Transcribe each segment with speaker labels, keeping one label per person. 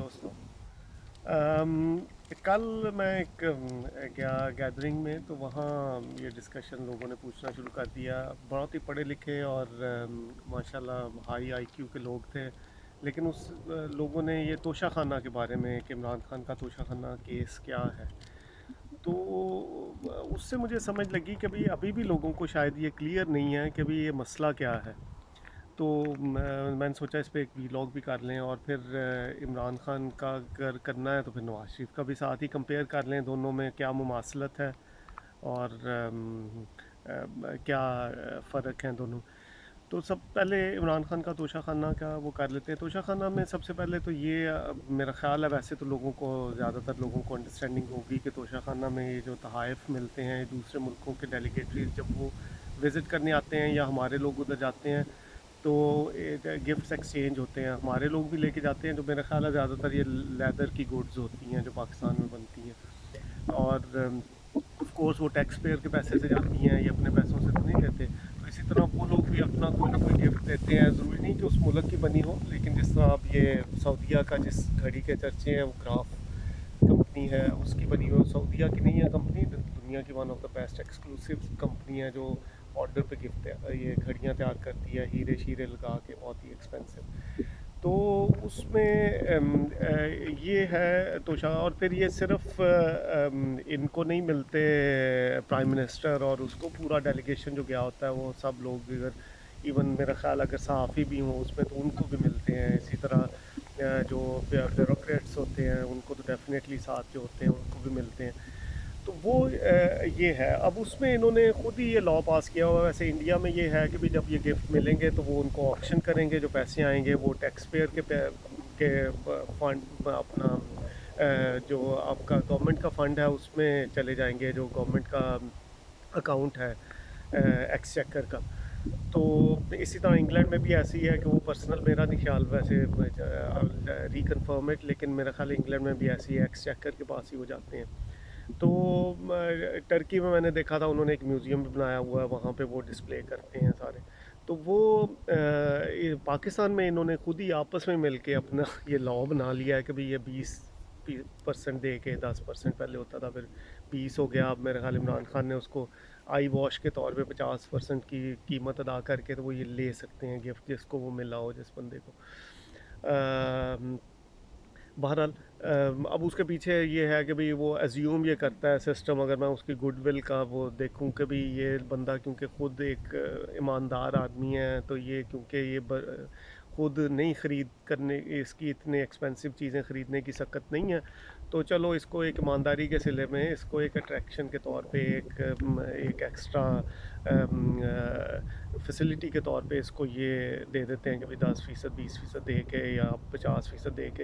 Speaker 1: दोस्तों। अम, कल मैं एक गया गैदरिंग में, तो वहाँ ये डिस्कशन लोगों ने पूछना शुरू कर दिया। बहुत ही पढ़े लिखे और माशाल्लाह हाई आईक्यू के लोग थे, लेकिन उस लोगों ने ये तोशा खाना के बारे में कि इमरान खान का तोशा खाना केस क्या है। तो उससे मुझे समझ लगी कि भाई अभी भी लोगों को शायद ये क्लियर नहीं है कि भाई ये मसला क्या है। तो मैंने सोचा इस पे एक वीलॉग भी कर लें, और फिर इमरान खान का अगर करना है तो फिर नवाज शरीफ का भी साथ ही कंपेयर कर लें, दोनों में क्या मुमासलत है और क्या फ़र्क हैं दोनों। तो सब पहले इमरान खान का तोशा खाना का वो कर लेते हैं। तोशा खाना में सबसे पहले तो ये मेरा ख़्याल है, वैसे तो लोगों को, ज़्यादातर लोगों को अंडरस्टैंडिंग होगी कि तोशा खाना में ये जो तहाइफ़ मिलते हैं दूसरे मुल्कों के डेलीगेटरीज जब वो विज़िट करने आते हैं या हमारे लोग उधर जाते हैं, तो गिफ्ट्स एक्सचेंज होते हैं। हमारे लोग भी लेके जाते हैं, जो मेरा ख़्याल है ज़्यादातर ये लेदर की गुड्स होती हैं जो पाकिस्तान में बनती हैं, और ऑफ कोर्स वो टैक्स पेयर के पैसे से जाती हैं, ये अपने पैसों से तो नहीं देते। तो इसी तरह वो लोग भी अपना कोई ना कोई गिफ्ट देते हैं, ज़रूरी नहीं कि उस मुल्क की बनी हो, लेकिन जिस तरह अब ये सऊदीया का जिस घड़ी के चर्चे हैं, वो क्राफ्ट कंपनी है, उसकी बनी हुई, सऊदीया की नहीं है कंपनी, दुनिया की one of the best exclusive company है जो ऑर्डर पे गिफ्ट ये घड़ियाँ तैयार करती है, हीरे शीरे लगा के, बहुत ही एक्सपेंसिव। तो उसमें ये है तोशा। और फिर ये सिर्फ इनको नहीं मिलते, प्राइम मिनिस्टर और उसको पूरा डेलीगेशन जो गया होता है वो सब लोग, अगर इवन मेरा ख्याल अगर सहाफ़ी भी हों उसमें तो उनको भी मिलते हैं। इसी तरह जो ब्यूरोक्रेट्स होते हैं उनको तो डेफिनेटली साथ जो होते हैं उनको भी मिलते हैं। तो वो ये है। अब उसमें इन्होंने खुद ही ये लॉ पास किया हुआ है। वैसे इंडिया में ये है कि भी जब ये गिफ्ट मिलेंगे तो वो उनको ऑक्शन करेंगे, जो पैसे आएंगे वो टैक्स पेयर के फंड अपना जो आपका गवर्नमेंट का फंड है उसमें चले जाएंगे, जो गवर्नमेंट का अकाउंट है एक्सचेकर का। तो इसी तरह इंग्लैंड में भी ऐसी है कि वो पर्सनल, मेरा नहीं ख्याल, वैसे रिकन्फर्म इट, लेकिन मेरा ख्याल इंग्लैंड में भी ऐसी है, एक्सचेकर के पास ही हो जाते हैं। तो टर्की में मैंने देखा था उन्होंने एक म्यूज़ियम भी बनाया हुआ है, वहाँ पे वो डिस्प्ले करते हैं सारे। तो वो पाकिस्तान में इन्होंने खुद ही आपस में मिल के अपना ये लॉ बना लिया है कि भाई ये 20% दे के 10% पहले होता था, फिर 20 हो गया। अब मेरे ख्याल इमरान खान ने उसको आई वॉश के तौर पे 50% की कीमत अदा करके तो वो ये ले सकते हैं गिफ्ट, जिसको वो मिला हो, जिस बंदे को। बहरहाल अब उसके पीछे ये है कि भाई वो एज्यूम ये करता है सिस्टम, अगर मैं उसकी गुडविल का वो देखूं कि भाई ये बंदा क्योंकि ख़ुद एक ईमानदार आदमी है, तो ये क्योंकि ये खुद नहीं ख़रीद करने, इसकी इतने एक्सपेंसिव चीज़ें ख़रीदने की सकत नहीं है, तो चलो इसको एक ईमानदारी के सिले में इसको एक अट्रैक्शन के तौर पे एक एक्स्ट्रा फैसिलिटी के तौर पे इसको ये दे देते हैं कि भाई 10% 20% दे के या 50% दे के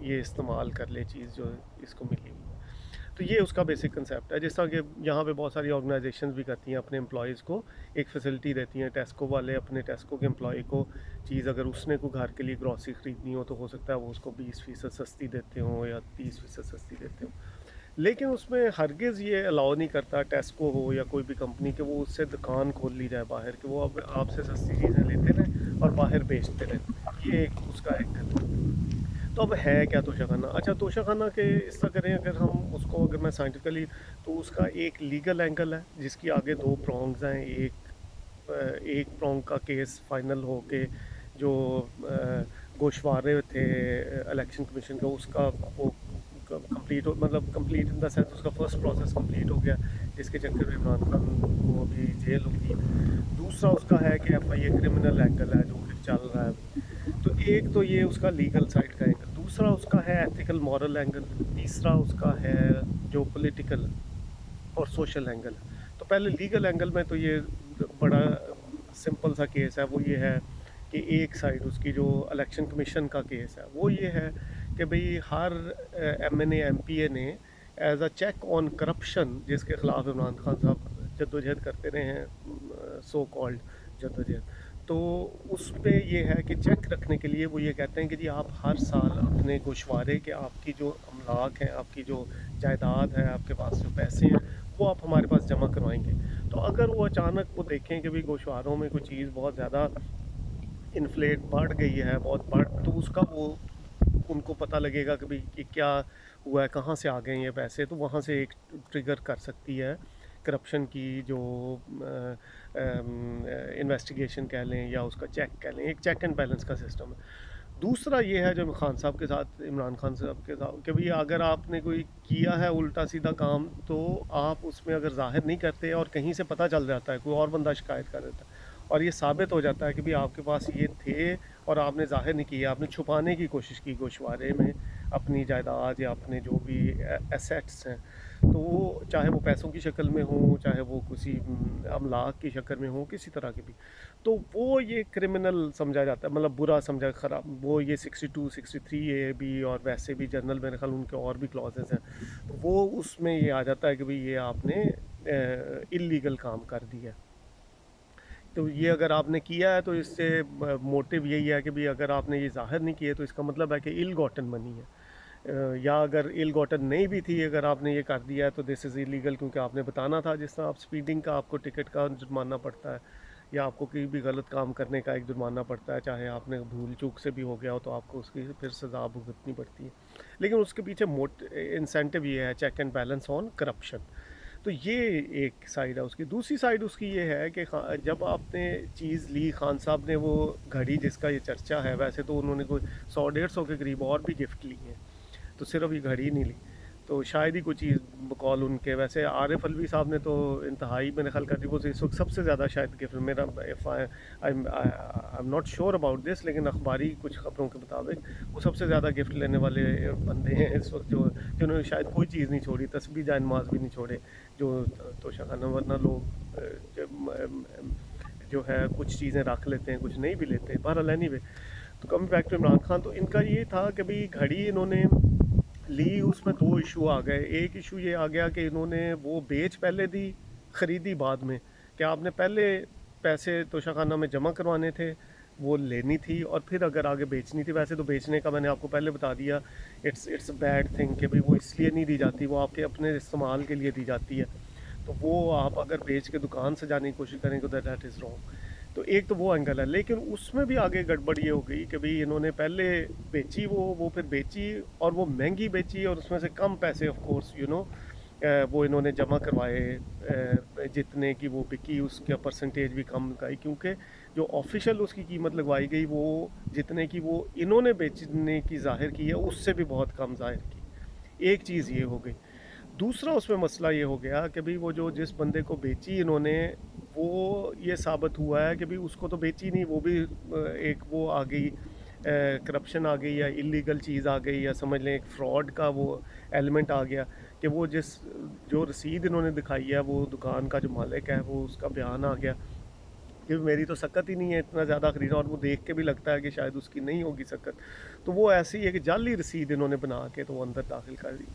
Speaker 1: ये इस्तेमाल कर ले चीज़ जो इसको मिली हुई है। तो ये उसका बेसिक कंसेप्ट है। जिस तरह कि यहाँ पे बहुत सारी ऑर्गेनाइजेशंस भी करती हैं, अपने एम्प्लॉयज़ को एक फैसिलिटी देती हैं। टेस्को वाले अपने टेस्को के एम्प्लॉय को चीज़, अगर उसने कोई घर के लिए ग्रॉसरी ख़रीदनी हो तो हो सकता है वो उसको 20% सस्ती देते हों या 30% सस्ती देते हों। लेकिन उसमें हरगिज़ ये अलाउ नहीं करता, टेस्को हो या कोई भी कंपनी, के वो उससे दुकान खोल ली जाए बाहर, कि वो अब आपसे सस्ती चीज़ें लेते रहें और बाहर बेचते रहें। ये एक उसका एक। तो अब है क्या तोशा खाना? अच्छा, तोशा खाना के इस तरह करें, अगर हम उसको, अगर मैं साइंटिफिकली, तो उसका एक लीगल एंगल है जिसकी आगे दो प्रॉन्ग्स हैं। एक प्रॉन्ग का केस फाइनल हो के जो गोशवारे थे इलेक्शन कमीशन का, उसका वो कंप्लीट हो, मतलब कंप्लीट इन द सेंस उसका फर्स्ट प्रोसेस कंप्लीट हो गया, जिसके चक्कर में इमरान खान को अभी जेल होगी। दूसरा उसका है कि F I a criminal angle है जो कि चल रहा है। तो एक तो ये उसका लीगल साइड का एंगल, दूसरा उसका है एथिकल मॉरल एंगल, तीसरा उसका है जो पॉलिटिकल और सोशल एंगल। तो पहले लीगल एंगल में तो ये बड़ा सिंपल सा केस है। वो ये है कि एक साइड उसकी जो इलेक्शन कमीशन का केस है वो ये है कि भाई हर एमएनए एमपीए ने as a check on corruption, जिसके ख़िलाफ़ इमरान खान साहब जद्दोजहद करते रहे हैं, सो कॉल्ड जद्दोजहद, तो उस पे ये है कि चेक रखने के लिए वो ये कहते हैं कि जी आप हर साल अपने गोशवारे के, आपकी जो अमलाक हैं, आपकी जो जायदाद है, आपके पास जो पैसे हैं, वो आप हमारे पास जमा करवाएंगे। तो अगर वो अचानक वो देखें कि भाई गोशवारों में कोई चीज़ बहुत ज़्यादा इन्फ्लेट बढ़ गई है, बहुत बढ़, तो उसका वो उनको पता लगेगा कि भाई कि क्या हुआ है, कहाँ से आ गए हैं ये पैसे, तो वहाँ से एक ट्रिगर कर सकती है करप्शन की जो इन्वेस्टिगेशन कह लें या उसका चेक कह लें, एक चेक एंड बैलेंस का सिस्टम है। दूसरा ये है जो खान साहब के साथ, इमरान खान साहब के साथ, कि भाई अगर आपने कोई किया है उल्टा सीधा काम, तो आप उसमें अगर ज़ाहिर नहीं करते और कहीं से पता चल जाता है, कोई और बंदा शिकायत कर देता है और ये साबित हो जाता है कि भाई आपके पास ये थे और आपने ज़ाहिर नहीं किया, आपने छुपाने की कोशिश की गोशवारे में अपनी जायदाद या अपने जो भी एसेट्स हैं, तो वो चाहे वो पैसों की शक्ल में हो, चाहे वो किसी अमलाक की शक्ल में हो, किसी तरह की भी, तो वो ये क्रिमिनल समझा जाता है, मतलब बुरा समझा, ख़राब। वो ये 62 63 ए भी और वैसे भी जनरल मेरे ख्याल उनके और भी क्लॉजेस हैं, तो वो उसमें ये आ जाता है कि भाई ये आपने इलीगल काम कर दिया। तो ये अगर आपने किया है तो इससे मोटिव यही है कि भाई अगर आपने ये ज़ाहिर नहीं किया तो इसका मतलब है कि इल गॉटन मनी है। या अगर इल गॉटन नहीं भी थी, अगर आपने ये कर दिया है तो दिस इज़ इलीगल, क्योंकि आपने बताना था। जिस तरह आप स्पीडिंग का आपको टिकट का जुर्माना पड़ता है, या आपको कोई भी गलत काम करने का एक जुर्माना पड़ता है, चाहे आपने भूल चूक से भी हो गया हो तो आपको उसकी फिर सज़ा भुगतनी पड़ती है। लेकिन उसके पीछे इंसेंटिव ये है, check and balance on corruption. तो ये एक साइड है उसकी। दूसरी साइड उसकी ये है कि जब आपने चीज़ ली, खान साहब ने वो घड़ी जिसका ये चर्चा है, वैसे तो उन्होंने कोई 100 150 के करीब और भी गिफ्ट ली हैं, तो सिर्फ ये घड़ी नहीं ली, तो शायद ही कोई चीज़ बकौल उनके। वैसे आरिफ अलवी साहब ने तो इंतहाई मैंने ख्याल कर दी, वो इस वक्त सबसे ज़्यादा शायद गिफ्ट मेरा, I am not sure about this, लेकिन अखबारी कुछ खबरों के मुताबिक वो सबसे ज़्यादा गिफ्ट लेने वाले बंदे हैं इस वक्त, जो जिन्होंने शायद कोई चीज़ नहीं छोड़ी, तस्बीह जान नमाज भी नहीं छोड़े, जो तो शाखाना, वरना लोग जो है कुछ चीज़ें रख लेते हैं, कुछ नहीं भी लेते। बहरहाल एनीवे, तो coming back to Imran Khan, तो इनका ये था कि भाई घड़ी इन्होंने ली, उसमें दो इशू आ गए। एक इशू ये आ गया कि इन्होंने वो बेच पहले दी, ख़रीदी बाद में। कि आपने पहले पैसे तोशाखाना में जमा करवाने थे, वो लेनी थी और फिर अगर आगे बेचनी थी। वैसे तो बेचने का मैंने आपको पहले बता दिया, इट्स अ बैड थिंग कि भाई वो इसलिए नहीं दी जाती, वो आपके अपने इस्तेमाल के लिए दी जाती है। तो वो आप अगर बेच के दुकान से जाने की कोशिश करेंगे तो दैट इज़ रॉन्ग। तो एक तो वो एंगल है, लेकिन उसमें भी आगे गड़बड़ ये हो गई कि भाई इन्होंने पहले बेची वो फिर बेची और वो महंगी बेची, और उसमें से कम पैसे ऑफ कोर्स वो इन्होंने जमा करवाए, जितने की वो बिकी उसका परसेंटेज भी कम लगाई, क्योंकि जो ऑफिशियल उसकी कीमत लगवाई गई वो जितने की वो इन्होंने बेचने की जाहिर की है उससे भी बहुत कम जाहिर की। एक चीज़ ये हो गई। दूसरा उसमें मसला ये हो गया कि भाई वो जो जिस बंदे को बेची इन्होंने, वो ये साबित हुआ है कि भाई उसको तो बेची नहीं, वो भी एक वो आ गई, करप्शन आ गई या इलीगल चीज़ आ गई, या समझ लें एक फ्रॉड का वो एलिमेंट आ गया कि वो जो रसीद इन्होंने दिखाई है, वो दुकान का जो मालिक है वो उसका बयान आ गया कि मेरी तो सकत ही नहीं है इतना ज़्यादा ख़रीदा, और वो देख के भी लगता है कि शायद उसकी नहीं होगी सकत। तो वो ऐसी है कि जाली रसीद इन्होंने बना के तो वो अंदर दाखिल कर दी।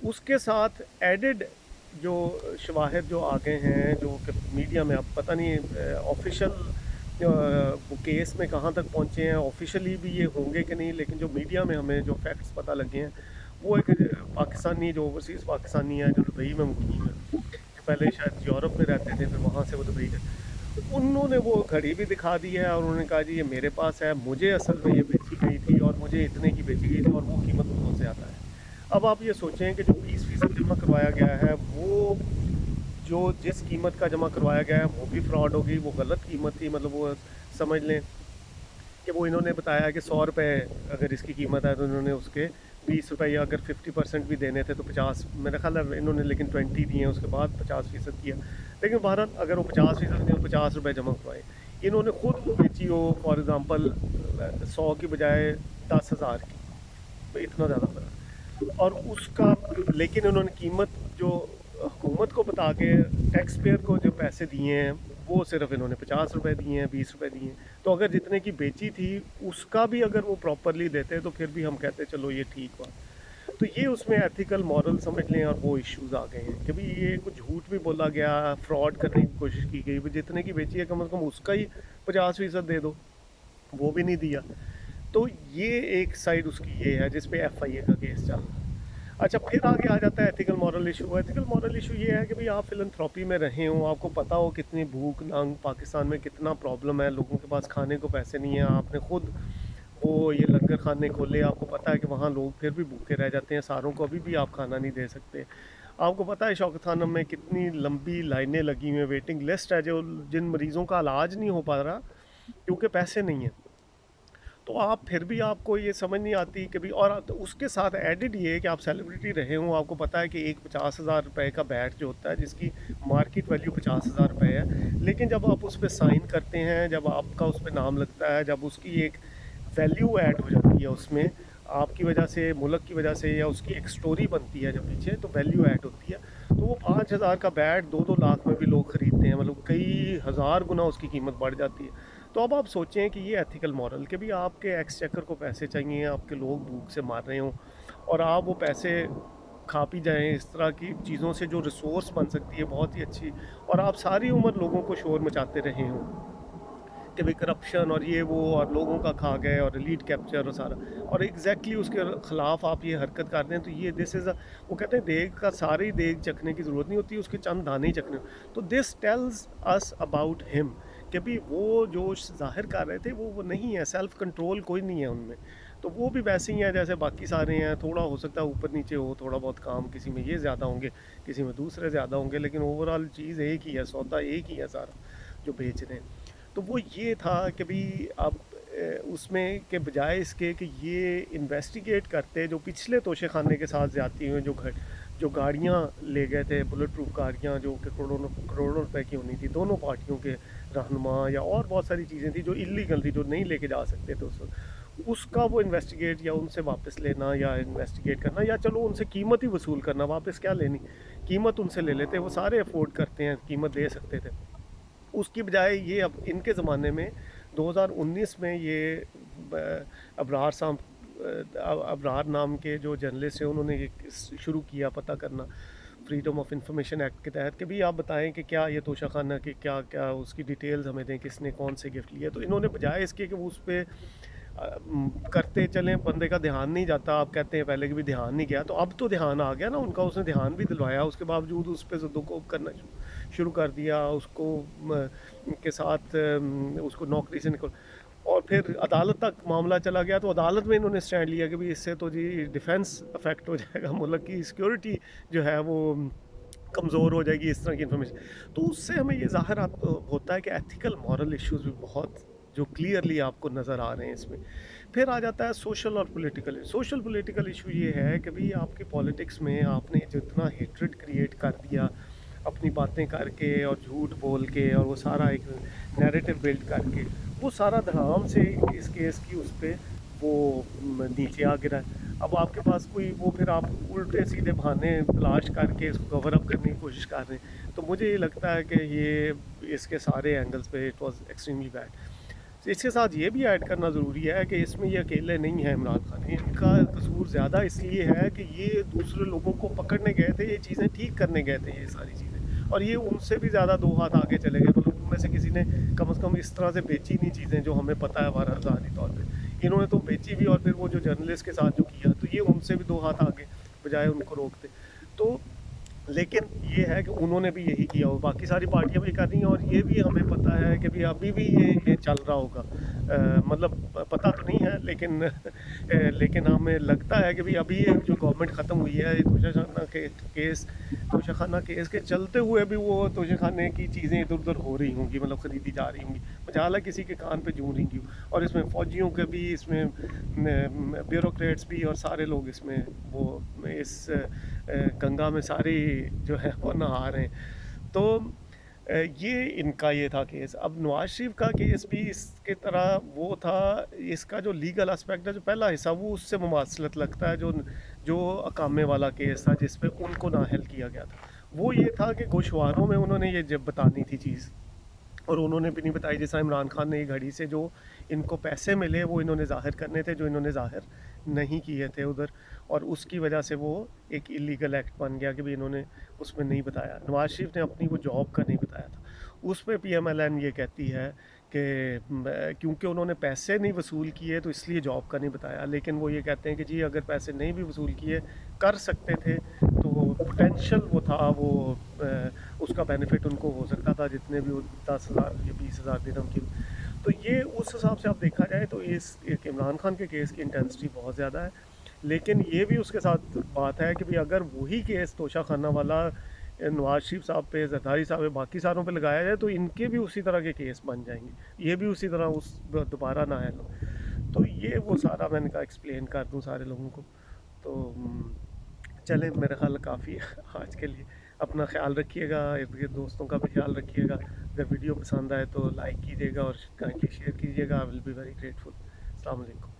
Speaker 1: उसके साथ एडिड जो शवाहिद जो आ गए हैं, जो कि मीडिया में अब पता नहीं ऑफिशियल वो केस में कहाँ तक पहुँचे हैं, ऑफिशियली भी ये होंगे कि नहीं, लेकिन जो मीडिया में हमें जो फैक्ट्स पता लगे हैं, वो एक पाकिस्तानी जो ओवरसीज़ पाकिस्तानी है, जो दुबई में मुकीम है, जो पहले शायद यूरोप में रहते थे, फिर वहाँ से वो दुबई गए, उन्होंने वो घड़ी भी दिखा दी है और उन्होंने कहा जी ये मेरे पास है, मुझे असल में ये बेची गई थी और मुझे इतने की बेची गई थी और वो कीमत उनको से आता है। अब आप ये सोचें कि जो 20% जमा करवाया गया है, वो जो जिस कीमत का जमा करवाया गया है वो भी फ्रॉड होगी, वो गलत कीमत थी। मतलब वो समझ लें कि वो इन्होंने बताया कि 100 रुपये अगर इसकी कीमत है तो इन्होंने उसके 20 रुपये, या अगर 50% भी देने थे तो 50, मेरा ख्याल है इन्होंने लेकिन 20 दिए हैं, उसके बाद 50% किया। लेकिन बहरहाल अगर वो 50% दिए, 50 रुपये जमा करवाए, इन्होंने ख़ुद वो बेची हो फॉर एग्ज़ाम्पल 100 की बजाय 10,000 की, तो इतना ज़्यादा फ़र्क। और उसका लेकिन उन्होंने कीमत जो हुकूमत को बता के टैक्स पेयर को जो पैसे दिए हैं, वो सिर्फ इन्होंने 50 रुपये दिए हैं, 20 रुपये दिए हैं। तो अगर जितने की बेची थी उसका भी अगर वो प्रॉपरली देते तो फिर भी हम कहते चलो ये ठीक हुआ। तो ये उसमें एथिकल मॉरल समझ लें और वो इश्यूज़ आ गए हैं कि भाई ये कुछ झूठ भी बोला गया, फ्रॉड करने की कोशिश की गई, जितने की बेची है कम से कम उसका ही 50% दे दो, वो भी नहीं दिया। तो ये एक साइड उसकी ये है जिस पे FIA का केस चल रहा है। अच्छा, फिर आगे आ जाता है ethical moral issue. Ethical moral issue ये है कि भाई आप फिलंथ्रॉपी में रहे हो, आपको पता हो कितनी भूख नंग पाकिस्तान में कितना प्रॉब्लम है, लोगों के पास खाने को पैसे नहीं है, आपने खुद वो ये लंगर खाने खोले, आपको पता है कि वहाँ लोग फिर भी भूखे रह जाते हैं, सारों को अभी भी आप खाना नहीं दे सकते। आपको पता है शौकत खानम में कितनी लंबी लाइनें लगी हुई हैं, वेटिंग लिस्ट है, जो जिन मरीज़ों का इलाज नहीं हो पा रहा क्योंकि पैसे नहीं हैं। तो आप फिर भी आपको ये समझ नहीं आती कभी, और तो उसके साथ एडेड ये है कि आप सेलिब्रिटी रहे हों, आपको पता है कि एक 50,000 रुपये का बैट जो होता है जिसकी मार्केट वैल्यू 50,000 रुपये है, लेकिन जब आप उस पर साइन करते हैं, जब आपका उस पर नाम लगता है, जब उसकी एक वैल्यू ऐड हो जाती है उसमें, आपकी वजह से, मुल्क की वजह से, या उसकी एक स्टोरी बनती है जब पीछे, तो वैल्यू ऐड होती है। तो वो 5,000 का बैट 2-2 लाख में भी लोग ख़रीदते हैं, मतलब कई हज़ार गुना उसकी कीमत बढ़ जाती है। तो अब आप सोचें कि ये एथिकल मॉरल के भी आपके एक्सचेकर को पैसे चाहिए, आपके लोग भूख से मार रहे हों, और आप वो पैसे खा पी जाएं इस तरह की चीज़ों से जो रिसोर्स बन सकती है बहुत ही अच्छी, और आप सारी उम्र लोगों को शोर मचाते रहे हों कि भाई करप्शन और ये वो और लोगों का खा गए और एलीट कैप्चर और सारा, और एग्जैक्टली उसके खिलाफ आप ये हरकत कर रहे हैं, तो ये दिस इज़ अ, वो कहते हैं देग का सारी देग चखने की ज़रूरत नहीं होती, उसके चंद दाने ही चखने। तो this tells us about him कि भी वो जो जाहिर कर रहे थे वो नहीं है, सेल्फ कंट्रोल कोई नहीं है उनमें। तो वो भी वैसे ही हैं जैसे बाकी सारे हैं, थोड़ा हो सकता है ऊपर नीचे हो, थोड़ा बहुत काम किसी में ये ज़्यादा होंगे, किसी में दूसरे ज़्यादा होंगे, लेकिन ओवरऑल चीज़ एक ही है, सौदा एक ही है सारा जो बेच रहे हैं। तो वो ये था कि भाई अब उसमें के बजाय इसके कि ये इन्वेस्टिगेट करते जो पिछले तोशे खाने के साथ ज़्यादती हुई, जो गाड़ियाँ ले गए थे, बुलेट प्रूफ गाड़ियाँ जो कि करोड़ों करोड़ों रुपए की होनी थी, दोनों पार्टियों के रहनुमा, या और बहुत सारी चीज़ें थी जो इलीगल थी, जो नहीं लेके जा सकते थे उस वक्त, उसका वो इन्वेस्टिगेट या उनसे वापस लेना, या इन्वेस्टिगेट करना, या चलो उनसे कीमत ही वसूल करना, वापस क्या लेनी, कीमत उनसे ले लेते, वो सारे अफोर्ड करते हैं, कीमत दे सकते थे। उसकी बजाय ये अब इनके ज़माने में 2019 में ये अबरार साहब, अबरार नाम के जो जर्नलिस्ट हैं, उन्होंने ये शुरू किया पता करना फ्रीडम ऑफ इंफॉर्मेशन एक्ट के तहत कि भी आप बताएं कि क्या ये तोशा खाना की क्या क्या उसकी डिटेल्स हमें दें, किसने कौन से गिफ्ट लिए। तो इन्होंने बजाय इसके कि वो उस पर करते चलें, बंदे का ध्यान नहीं जाता, आप कहते हैं पहले कि भी ध्यान नहीं गया, तो अब तो ध्यान आ गया ना उनका, उसने ध्यान भी दिलवाया, उसके बावजूद उस पर ज़ुदोकोब करना शुरू कर दिया, उसको के साथ उसको नौकरी से निकल, और फिर अदालत तक मामला चला गया, तो अदालत में इन्होंने स्टैंड लिया कि भाई इससे तो जी डिफेंस अफेक्ट हो जाएगा, मुल्क की सिक्योरिटी जो है वो कमज़ोर हो जाएगी इस तरह की इन्फॉर्मेशन। तो उससे हमें ये ज़ाहिर होता है कि एथिकल मॉरल इश्यूज भी बहुत जो क्लियरली आपको नज़र आ रहे हैं इसमें। फिर आ जाता है सोशल पॉलिटिकल इशू, ये है कि भाई आपकी पॉलिटिक्स में आपने जितना हेट्रेड क्रिएट कर दिया अपनी बातें करके और झूठ बोल के, और वो सारा एक नैरेटिव बिल्ड करके, वो सारा धड़ाम से इस केस की उस पर वो नीचे आ गिरा है। अब आपके पास कोई वो, फिर आप उल्टे सीधे बहाने तलाश करके इसको कवर अप करने की कोशिश कर रहे हैं। तो मुझे ये लगता है कि ये इसके सारे एंगल्स पे इट वाज एक्सट्रीमली बैड। इसके साथ ये भी ऐड करना ज़रूरी है कि इसमें ये अकेले नहीं है इमरान खान, इनका कसूर ज़्यादा इसलिए है कि ये दूसरे लोगों को पकड़ने गए थे, ये चीज़ें ठीक करने गए थे ये सारी चीज़ें, और ये उनसे भी ज़्यादा 2 हाथ आगे चले गए, मतलब उनमें से किसी ने कम से कम इस तरह से बेची नहीं चीज़ें जो हमें पता है हमारा ज़ाहरी तौर पर, इन्होंने तो बेची भी, और फिर वो जो जर्नलिस्ट के साथ जो किया, तो ये उनसे भी 2 हाथ आगे, बजाय उनको रोकते। तो लेकिन ये है कि उन्होंने भी यही किया हो, बाकी सारी पार्टियां भी कर रही हैं, और ये भी हमें पता है कि भी अभी भी ये चल रहा होगा, मतलब पता तो नहीं है, लेकिन लेकिन हमें लगता है कि भी अभी ये जो गवर्नमेंट ख़त्म हुई है, तोशाखाना केस के चलते हुए भी वो तोशाखाने की चीज़ें इधर उधर हो रही होंगी, मतलब ख़रीदी जा रही होंगी, मजाला किसी के कान पे जूं रही हों, और इसमें फ़ौजियों के भी, इसमें ब्यूरोक्रेट्स भी, और सारे लोग इसमें वो इस गंगा में सारी जो है वो नहा रहे हैं। तो ये इनका ये था केस। अब नवाज शरीफ का केस भी इसके तरह वो था, इसका जो लीगल एस्पेक्ट है, जो पहला हिस्सा, वो उससे मुमासलत लगता है, जो जो अकामे वाला केस था जिस पे उनको नाअहल किया गया था। वो ये था कि गोशवारों में उन्होंने ये जब बतानी थी चीज़, और उन्होंने भी नहीं बताई, जैसा इमरान खान ने ये घड़ी से जो इनको पैसे मिले वो इन्होंने ज़ाहिर करने थे, जो इन्होंने ज़ाहिर नहीं किए थे उधर, और उसकी वजह से वो एक इलीगल एक्ट बन गया कि भी इन्होंने उसमें नहीं बताया। नवाज शरीफ ने अपनी वो जॉब का नहीं बताया था, उस पर PMLN ये कहती है कि क्योंकि उन्होंने पैसे नहीं वसूल किए तो इसलिए जॉब का नहीं बताया, लेकिन वो ये कहते हैं कि जी अगर पैसे नहीं भी वसूल किए कर सकते थे, तो पोटेंशियल वो था, वो उसका बेनिफिट उनको हो सकता था, जितने भी वो 10,000 या 20,000 दिरहम की तो ये उस हिसाब से आप देखा जाए तो इस एक इमरान खान के केस की इंटेंसिटी बहुत ज़्यादा है। लेकिन ये भी उसके साथ बात है कि भाई अगर वही केस तोशा खाना वाला नवाज शरीफ साहब पे, जरदारी साहब पे, बाकी सारों पे लगाया जाए तो इनके भी उसी तरह के केस बन जाएंगे, ये भी उसी तरह उस दोबारा ना आए लोग। तो ये वो सारा मैंने कहा एक्सप्लेन कर दूं सारे लोगों को। तो चलें, मेरा ख्याल काफ़ी है आज के लिए। अपना ख्याल रखिएगा, इर्द गिर्द दोस्तों का भी ख्याल रखिएगा। अगर वीडियो पसंद आए तो लाइक कीजिएगा और काइंडली शेयर कीजिएगा। I will be very grateful. अस्सलाम वालेकुम।